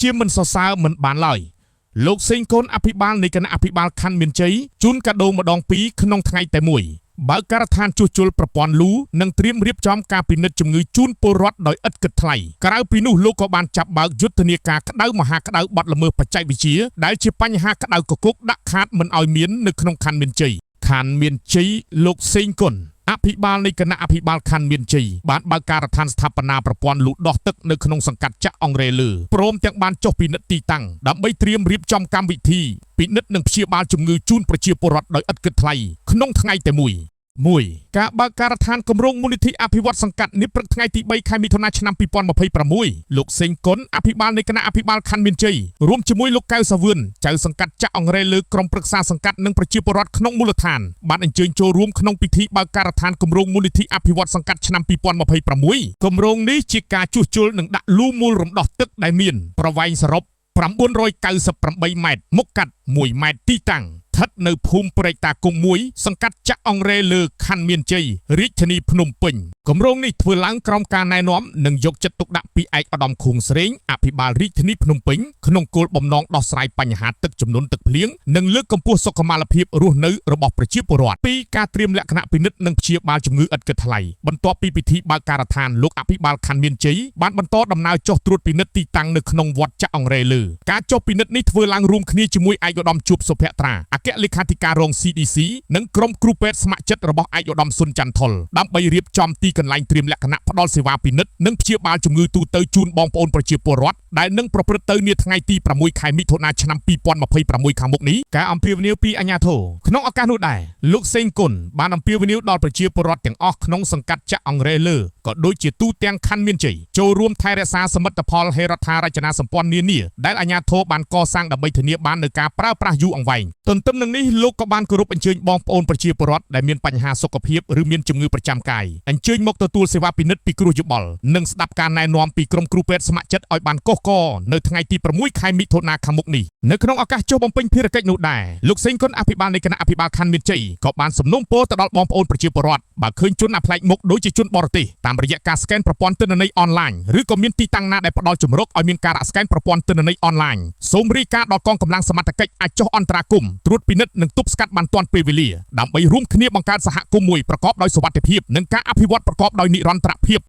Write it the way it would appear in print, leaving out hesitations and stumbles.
ជាមិនសរសើរមិនបានឡើយលោកសេងកូនអភិបាលនៃគណៈអភិបាលខណ្ឌមានជ័យជូនកាដូម្ដងពីរក្នុងថ្ងៃតែមួយបើការដ្ឋានជួសជុលប្រព័ន្ធលូនិងត្រៀមរៀបចំការពិនិត្យជំងឺជូនពលរដ្ឋដោយឥតគិតថ្លៃក្រៅពីនោះលោកក៏បានចាប់បើកយុទ្ធនាការក្តៅមហាក្តៅបទល្មើសបច្ចេកវិទ្យាដែលជាបញ្ហាក្តៅគគុកដាក់ខាតមិនឲ្យមាននៅក្នុងខណ្ឌមានជ័យលោកសេងកុនអភិបាលនៃគណៈអភិបាលខណ្ឌមានជ័យបានបើកការដ្ឋានស្ថាបនាប្រព័ន្ធលូដោះទឹកនៅក្នុងសង្កាត់ចាក់អង្រែលើព្រមទាំងបានចុះពិនិត្យទីតាំងដើម្បីត្រៀមរៀបចំកម្មវិធីពិនិត្យនិងព្យាបាលជំងឺជូនប្រជាពលរដ្ឋដោយឥតគិតថ្លៃក្នុងថ្ងៃតែមួយការបើកការដ្ឋានគម្រោងមូលនិធិអភិវឌ្ឍសង្កាត់នេះព្រឹកថ្ងៃទី3ខែមិថុនាឆ្នាំ2026លោកសេងកុនអភិបាលនៃគណៈអភិបាលខណ្ឌមានជ័យរួមជាមួយលោកកៅសាវឿនចៅសង្កាត់ចាក់អង្រែលើក្រុមប្រឹក្សាសង្កាត់និងប្រជាពលរដ្ឋក្នុងមូលដ្ឋានបានអញ្ជើញចូលរួមក្នុងពិធីបើកការដ្ឋានគម្រោងមូលនិធិអភិវឌ្ឍសង្កាត់ឆ្នាំ2026គម្រោងនេះជាការជួសជុលនិងដាក់លូមូលរំដោះទឹកដែលមានប្រវែងសរុប998ម៉ែត្រមុខកាត់1ម៉ែត្រទីតាំងស្ថិតនៅភូមិព្រែកតាគង់1សង្កាត់ចាក់អង្រែលើខណ្ឌមានជ័យរាជធានីភ្នំពេញគម្រោងនេះធ្វើឡើងក្រោមការណែនាំនិងយកចិត្តទុកដាក់ពីឯកឧត្តមខួងស្រេងអភិបាលរាជធានីភ្នំពេញក្នុងគោលបំណងដោះស្រាយបញ្ហាទឹកជំនន់ទឹកភ្លៀងនិងលើកកម្ពស់សុខុមាលភាពរស់នៅរបស់ប្រជាពលរដ្ឋពីការត្រៀមលក្ខណៈពិនិត្យនិងព្យាបាលជំងឺឥតគិតថ្លៃបន្ទាប់ពីពិធីបើកការដ្ឋានលោកអភិបាលខណ្ឌមានជ័យបានបន្តដំណើរចុះត្រួតពិនិត្យទីតាំងនៅក្នុងវត្តចាក់អង្រែលើការចុះពិនិត្យនេះធ្វើឡើងរួមគ្នាជាមួយឯកឧត្តមជួបសុភត្រាអគ្គលេខាធិការរង CDC និងក្រុមគ្រូពេទ្យស្ម័គ្រចិត្តរបស់ឯកឧត្តមសុនច័ន្ទថុលដើម្បីរៀបចំទីកន្លែងត្រៀមលក្ខណៈផ្ដល់សេវាពិនិត្យនិងព្យាបាលជំងឺទូទៅជូនបងប្អូនប្រជាពលរដ្ឋដែលនឹងប្រព្រឹត្តទៅនាថ្ងៃទី6ខែមិថុនាឆ្នាំ2026ខាងមុខនេះការអំពាវនាវពីអាជ្ញាធរក្នុងឱកាសនោះដែរលោកសេងគុនបានអំពាវនាវដល់ប្រជាពលរដ្ឋទាំងអស់ក្នុងសង្កាត់ចាក់អង្រែលើក៏ដូចជាទូទាំងខណ្ឌមានជ័យចូលរួមថែរក្សាសមិទ្ធផលហេដ្ឋារចនាសម្ព័ន្ធនានាដែលអាជ្ញាធរបានកសាងដើម្បីធានាបាននូវការប្រើប្រាស់យូរអង្វែងទន្ទឹមនឹងនេះលោកក៏បានគោរពអញ្ជើញបងប្អូនប្រជាពលរដ្ឋដែលមានបញ្ហាសុខភាពឬមានជំងឺប្រចាំកាយអញ្ជើញមកទទួលសេវាពិនិត្យពីគ្រូយោបល់និងស្ដាប់ការណែនាំពីក្រុមគ្រូពេទ្យស្ម័គ្រចិត្តឲ្យបានកុសកនៅថ្ងៃទី6ខែមិថុនាខាងមុខនេះនៅក្នុងឱកាសចុះបំពេញភារកិច្ចនោះដែរលោកសេងគុនអភិបាលនៃគណៈអភិបាលខណ្ឌមានជ័យក៏បានសំណូមពរទៅដល់បងប្អូនប្រជាពលរដ្ឋបើឃើញជនអាប្លែកមុខដូចជាជនបរទេសតាមរយៈការស្កេនប្រព័ន្ធទិន្នន័យអនឡាញឬក៏មានទីតាំងណាដែលផ្ដល់ជំរកឲ្យមានការស្កេនប្រព័ន្ធទិន្នន័យអនឡាញសូមរាយការណ៍ដល់កងកម្លាំងសមត្ថកិច្ចអាចចុះអន្តរាគមន៍ត្រួតពិនិត្យនិងទប់ស្កាត់បានទាន់ពេលវេលាដើម្បីរួមគ្នាបង្កើតសហគមន៍មួយប្រកបដោយសុវត្ថិភាពនិងការអភិវឌ្ឍប្រកបដោយនិរន្តរភាព